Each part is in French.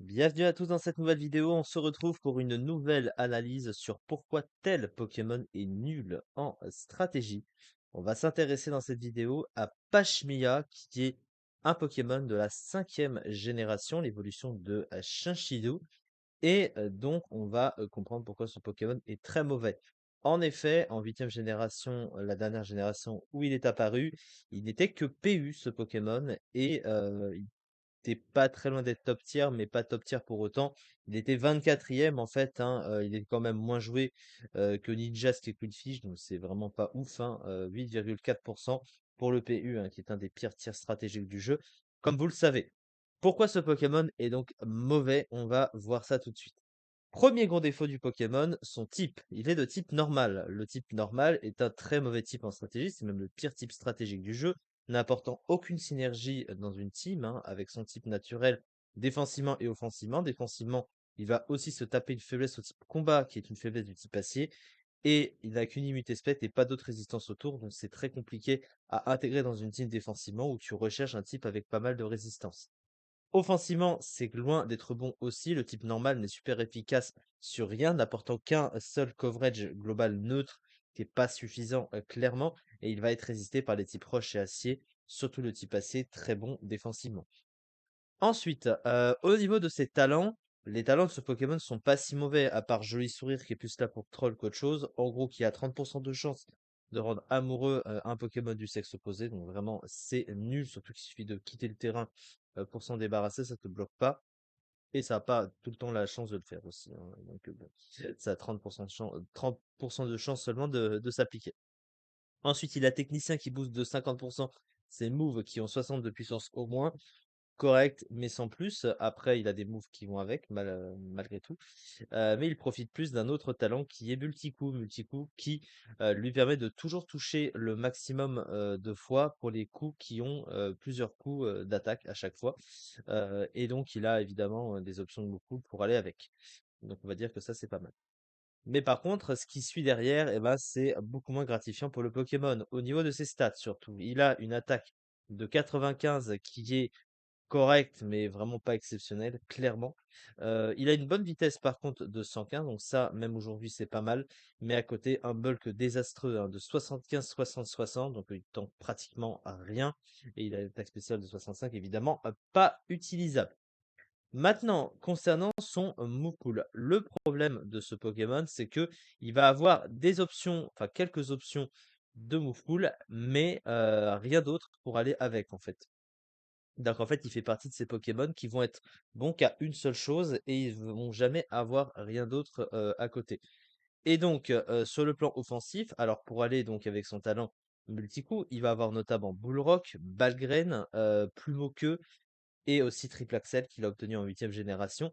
Bienvenue à tous dans cette nouvelle vidéo. On se retrouve pour une nouvelle analyse sur pourquoi tel Pokémon est nul en stratégie. On va s'intéresser dans cette vidéo à Pashmia, qui est un Pokémon de la 5e génération, l'évolution de Shinshidu. Et donc, on va comprendre pourquoi ce Pokémon est très mauvais. En effet, en 8e génération, la dernière génération où il est apparu, il n'était que PU ce Pokémon et était pas très loin d'être top tier, mais pas top tier pour autant. Il était 24e en fait, hein, il est quand même moins joué que Ninjask et Quillfish, donc c'est vraiment pas ouf, hein, 8,4% pour le PU, hein, qui est un des pires tirs stratégiques du jeu, comme vous le savez. Pourquoi ce Pokémon est donc mauvais? On va voir ça tout de suite. Premier gros défaut du Pokémon, son type. Il est de type normal. Le type normal est un très mauvais type en stratégie, c'est même le pire type stratégique du jeu, n'apportant aucune synergie dans une team, hein, avec son type naturel défensivement et offensivement. Défensivement, il va aussi se taper une faiblesse au type combat, qui est une faiblesse du type acier, et il n'a qu'une immunité spectre et pas d'autre résistance autour, donc c'est très compliqué à intégrer dans une team défensivement où tu recherches un type avec pas mal de résistance. Offensivement, c'est loin d'être bon aussi. Le type normal n'est super efficace sur rien, n'apportant qu'un seul coverage global neutre qui est pas suffisant clairement, et il va être résisté par les types roche et acier, surtout le type acier, très bon défensivement. Ensuite, au niveau de ses talents, les talents de ce Pokémon ne sont pas si mauvais, à part Joli Sourire qui est plus là pour troll qu'autre chose. En gros, qui a 30% de chance de rendre amoureux un Pokémon du sexe opposé. Donc vraiment, c'est nul, surtout qu'il suffit de quitter le terrain pour s'en débarrasser, ça te bloque pas. Et ça n'a pas tout le temps la chance de le faire aussi, hein. Donc bon, ça a 30% de chance, 30% de chance seulement de s'appliquer. Ensuite, il a Technicien qui booste de 50% ses moves qui ont 60 de puissance au moins. Correct, mais sans plus. Après, il a des moves qui vont avec, malgré tout. Mais il profite plus d'un autre talent qui est Multicoup. Multicoup qui lui permet de toujours toucher le maximum de fois pour les coups qui ont plusieurs coups d'attaque à chaque fois. Et donc, il a évidemment des options de beaucoup pour aller avec. Donc, on va dire que ça, c'est pas mal. Mais par contre, ce qui suit derrière, eh ben, c'est beaucoup moins gratifiant pour le Pokémon. Au niveau de ses stats, surtout, il a une attaque de 95 qui est correct, mais vraiment pas exceptionnel, clairement. Il a une bonne vitesse par contre de 115, donc ça, même aujourd'hui, c'est pas mal. Mais à côté, un bulk désastreux, hein, de 75, 60, 60, donc il tente pratiquement à rien. Et il a une attaque spéciale de 65, évidemment, pas utilisable. Maintenant, concernant son move pool, le problème de ce Pokémon, c'est que il va avoir des options, enfin quelques options de move pool, mais rien d'autre pour aller avec en fait. Donc en fait, il fait partie de ces Pokémon qui vont être bons qu'à une seule chose et ils vont jamais avoir rien d'autre à côté. Et donc sur le plan offensif, alors pour aller donc avec son talent multi-coup, il va avoir notamment Bullrock, Balgraine, Plumeau-Queue et aussi Triple Axel qu'il a obtenu en 8e génération,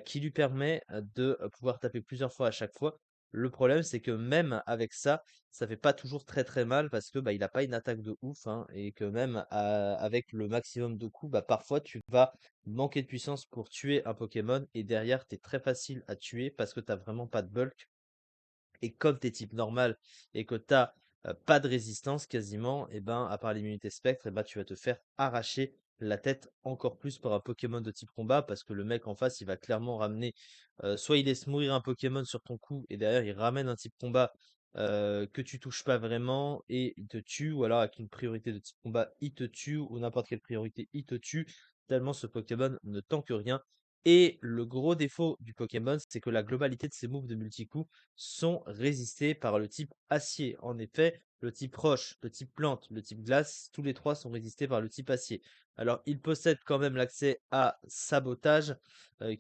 qui lui permet de pouvoir taper plusieurs fois à chaque fois. Le problème, c'est que même avec ça, ça fait pas toujours très très mal parce que bah, il a pas une attaque de ouf, hein, et que même avec le maximum de coups, bah, parfois tu vas manquer de puissance pour tuer un Pokémon et derrière, tu es très facile à tuer parce que tu vraiment pas de bulk. Et comme tu es type normal et que tu as pas de résistance quasiment, et ben, à part l'immunité spectre, et ben, tu vas te faire arracher la tête encore plus par un Pokémon de type combat parce que le mec en face, il va clairement ramener, soit il laisse mourir un Pokémon sur ton coup et derrière il ramène un type combat que tu touches pas vraiment et il te tue, ou alors avec une priorité de type combat, il te tue, ou n'importe quelle priorité, il te tue, tellement ce Pokémon ne tank rien. Et le gros défaut du Pokémon, c'est que la globalité de ses moves de multi-coup sont résistés par le type acier. En effet, le type roche, le type plante, le type glace, tous les trois sont résistés par le type acier. Alors, il possède quand même l'accès à sabotage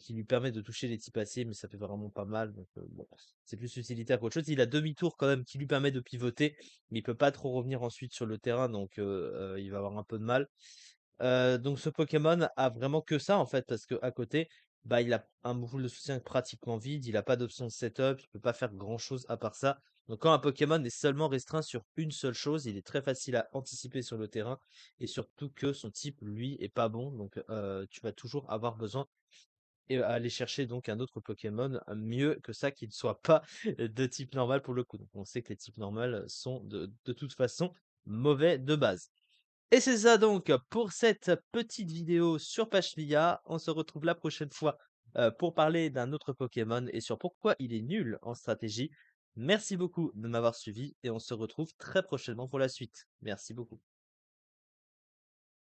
qui lui permet de toucher les types acier, mais ça fait vraiment pas mal. Donc, bon, c'est plus utilitaire qu'autre chose. Il a demi-tour quand même qui lui permet de pivoter, mais il peut pas trop revenir ensuite sur le terrain, donc il va avoir un peu de mal. Donc ce Pokémon a vraiment que ça en fait, parce que à côté, bah, il a un moule de soutien pratiquement vide, il a pas d'option de setup, il peut pas faire grand chose à part ça. Donc quand un Pokémon est seulement restreint sur une seule chose, il est très facile à anticiper sur le terrain et surtout que son type, lui, est pas bon. Donc tu vas toujours avoir besoin et aller chercher donc un autre Pokémon mieux que ça qui ne soit pas de type normal pour le coup. Donc on sait que les types normaux sont de toute façon mauvais de base. Et c'est ça donc pour cette petite vidéo sur Pachevilla. On se retrouve la prochaine fois pour parler d'un autre Pokémon et sur pourquoi il est nul en stratégie. Merci beaucoup de m'avoir suivi et on se retrouve très prochainement pour la suite. Merci beaucoup.